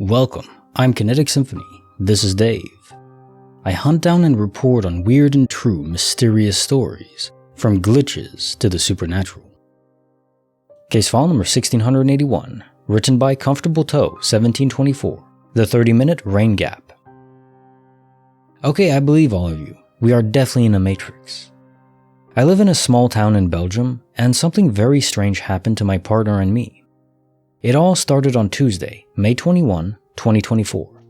Welcome, I'm Kinetic Symphony. This is Dave. I hunt down and report on weird and true mysterious stories, from glitches to the supernatural. Case file number 1681, written by Comfortable Toe 1724, the 30-minute rain gap. Okay, I believe all of you. We are definitely in a matrix. I live in a small town in Belgium, and something very strange happened to my partner and me. It all started on Tuesday, May 21, 2024.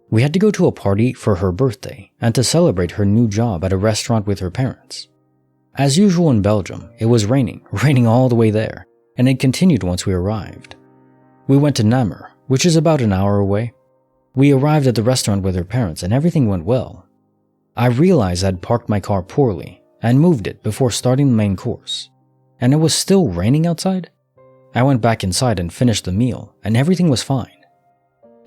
We had to go to a party for her birthday and to celebrate her new job at a restaurant with her parents. As usual in Belgium, it was raining all the way there, and it continued once we arrived. We went to Namur, which is about an hour away. We arrived at the restaurant with her parents and everything went well. I realized I'd parked my car poorly and moved it before starting the main course, and it was still raining outside. I went back inside and finished the meal, and everything was fine.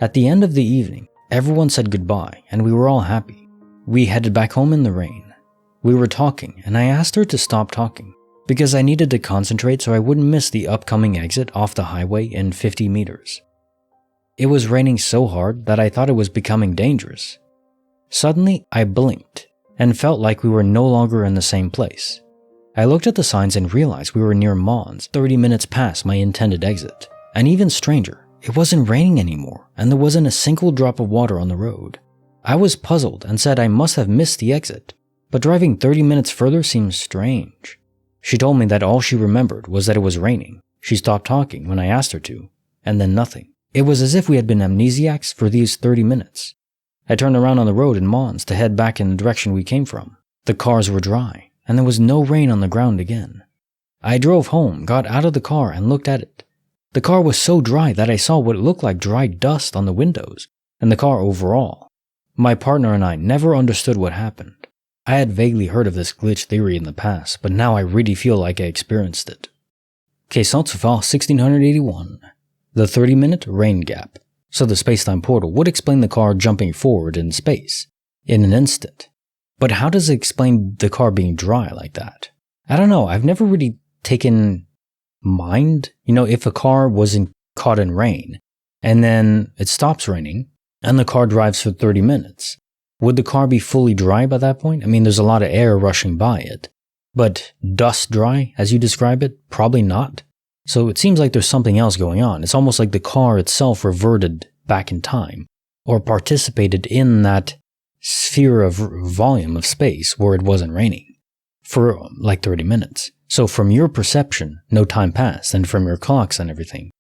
At the end of the evening, everyone said goodbye, and we were all happy. We headed back home in the rain. We were talking, and I asked her to stop talking, because I needed to concentrate so I wouldn't miss the upcoming exit off the highway in 50 meters. It was raining so hard that I thought it was becoming dangerous. Suddenly, I blinked, and felt like we were no longer in the same place. I looked at the signs and realized we were near Mons, 30 minutes past my intended exit. And even stranger, it wasn't raining anymore, and there wasn't a single drop of water on the road. I was puzzled and said I must have missed the exit, but driving 30 minutes further seemed strange. She told me that all she remembered was that it was raining. She stopped talking when I asked her to, and then nothing. It was as if we had been amnesiacs for these 30 minutes. I turned around on the road in Mons to head back in the direction we came from. The cars were dry, and there was no rain on the ground again. I drove home, got out of the car, and looked at it. The car was so dry that I saw what looked like dry dust on the windows, and the car overall. My partner and I never understood what happened. I had vaguely heard of this glitch theory in the past, but now I really feel like I experienced it. Case file 1681, the 30-minute rain gap. So the space-time portal would explain the car jumping forward in space, in an instant. But how does it explain the car being dry like that? I don't know, I've never really taken mind, if a car wasn't caught in rain, and then it stops raining, and the car drives for 30 minutes. Would the car be fully dry by that point? I mean, there's a lot of air rushing by it. But dust dry, as you describe it, probably not. So it seems like there's something else going on. It's almost like the car itself reverted back in time, or participated in that sphere of volume of space where it wasn't raining for like 30 minutes. So from your perception, no time passed, and from your clocks and everything.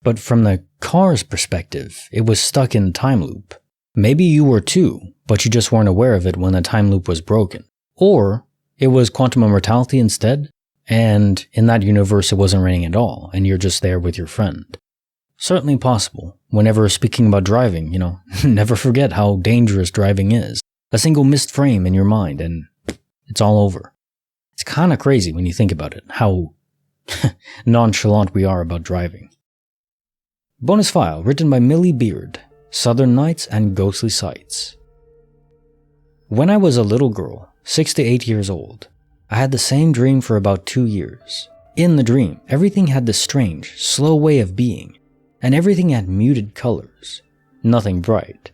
But from the car's perspective, it was stuck in a time loop. Maybe you were too, but you just weren't aware of it when the time loop was broken. Or it was quantum immortality instead, and in that universe it wasn't raining at all, and you're just there with your friend. Certainly possible. Whenever speaking about driving, never forget how dangerous driving is. A single missed frame in your mind and it's all over. It's kind of crazy when you think about it, how nonchalant we are about driving. Bonus file written by MillieByrd, Southern Nights and Ghostly Sights. When I was a little girl, 6 to 8 years old, I had the same dream for about 2 years. In the dream, everything had this strange, slow way of being, and everything had muted colors, nothing bright.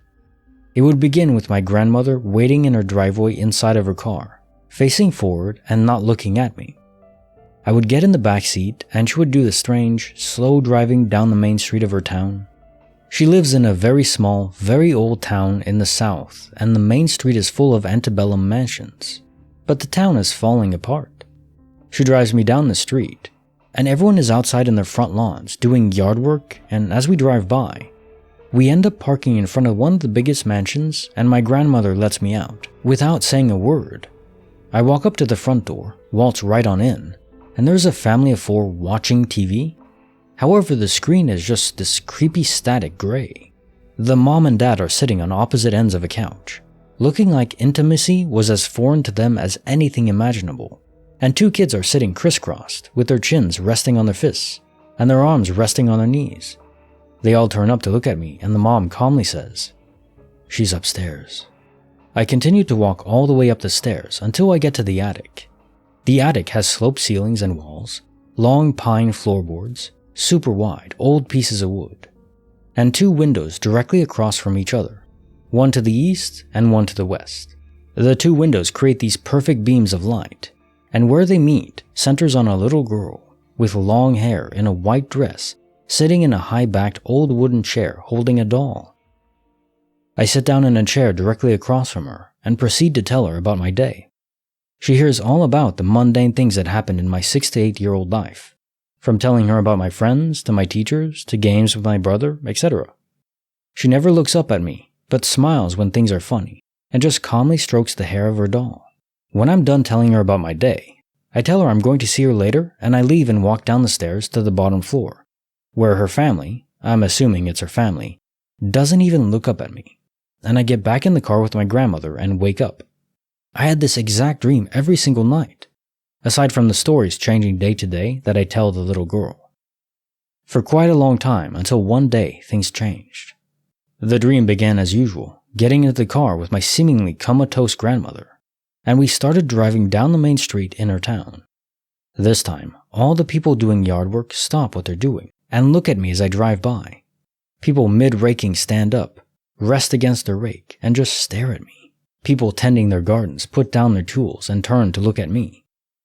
It would begin with my grandmother waiting in her driveway inside of her car, facing forward and not looking at me. I would get in the back seat and she would do the strange, slow driving down the main street of her town. She lives in a very small, very old town in the south, and the main street is full of antebellum mansions. But the town is falling apart. She drives me down the street, and everyone is outside in their front lawns doing yard work, and as we drive by, we end up parking in front of one of the biggest mansions, and my grandmother lets me out, without saying a word. I walk up to the front door, waltz right on in, and there's a family of 4 watching TV. However, the screen is just this creepy static gray. The mom and dad are sitting on opposite ends of a couch, looking like intimacy was as foreign to them as anything imaginable. And 2 kids are sitting crisscrossed, with their chins resting on their fists, and their arms resting on their knees. They all turn up to look at me, and the mom calmly says, "She's upstairs." I continue to walk all the way up the stairs until I get to the attic. The attic has sloped ceilings and walls, long pine floorboards, super wide, old pieces of wood. and 2 windows directly across from each other, one to the east and one to the west. The 2 windows create these perfect beams of light, and where they meet centers on a little girl with long hair in a white dress sitting in a high-backed old wooden chair holding a doll. I sit down in a chair directly across from her and proceed to tell her about my day. She hears all about the mundane things that happened in my 6 to 8-year-old life, from telling her about my friends, to my teachers, to games with my brother, etc. She never looks up at me, but smiles when things are funny, and just calmly strokes the hair of her doll. When I'm done telling her about my day, I tell her I'm going to see her later, and I leave and walk down the stairs to the bottom floor, where her family, I'm assuming it's her family, doesn't even look up at me, and I get back in the car with my grandmother and wake up. I had this exact dream every single night, aside from the stories changing day to day that I tell the little girl. For quite a long time, until one day things changed. The dream began as usual, getting into the car with my seemingly comatose grandmother, and we started driving down the main street in her town. This time, all the people doing yard work stop what they're doing and look at me as I drive by. People mid-raking stand up, rest against their rake, and just stare at me. People tending their gardens put down their tools and turn to look at me.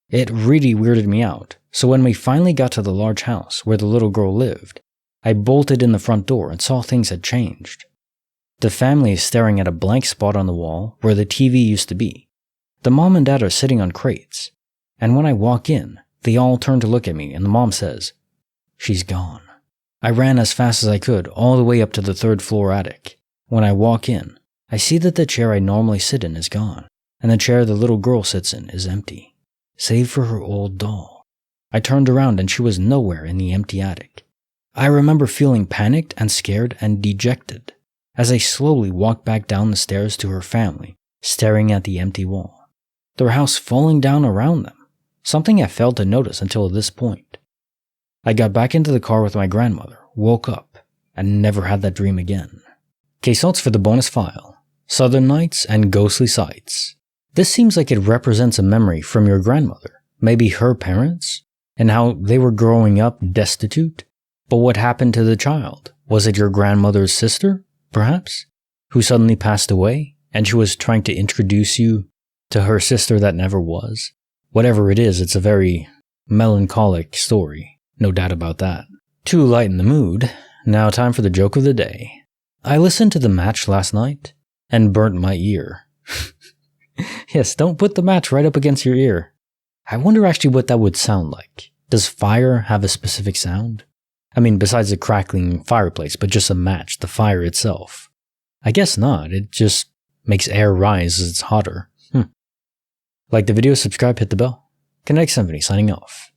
It really weirded me out, so when we finally got to the large house where the little girl lived, I bolted in the front door and saw things had changed. The family is staring at a blank spot on the wall where the TV used to be. The mom and dad are sitting on crates, and when I walk in, they all turn to look at me and the mom says, "She's gone." I ran as fast as I could all the way up to the 3rd floor attic. When I walk in, I see that the chair I normally sit in is gone, and the chair the little girl sits in is empty, save for her old doll. I turned around and she was nowhere in the empty attic. I remember feeling panicked and scared and dejected as I slowly walked back down the stairs to her family, staring at the empty wall, their house falling down around them, something I failed to notice until this point. I got back into the car with my grandmother, woke up, and never had that dream again. Case notes for the bonus file: Southern Nights and Ghostly Sights. This seems like it represents a memory from your grandmother, maybe her parents, and how they were growing up destitute. But what happened to the child? Was it your grandmother's sister, perhaps, who suddenly passed away, and she was trying to introduce you to her sister that never was? Whatever it is, it's a very melancholic story, no doubt about that. To lighten the mood, now time for the joke of the day. I listened to the match last night and burnt my ear. Yes, don't put the match right up against your ear. I wonder actually what that would sound like. Does fire have a specific sound? I mean, besides the crackling fireplace, but just a match, the fire itself. I guess not, it just makes air rise as it's hotter. Like the video, subscribe, hit the bell. Kinetic Symphony signing off.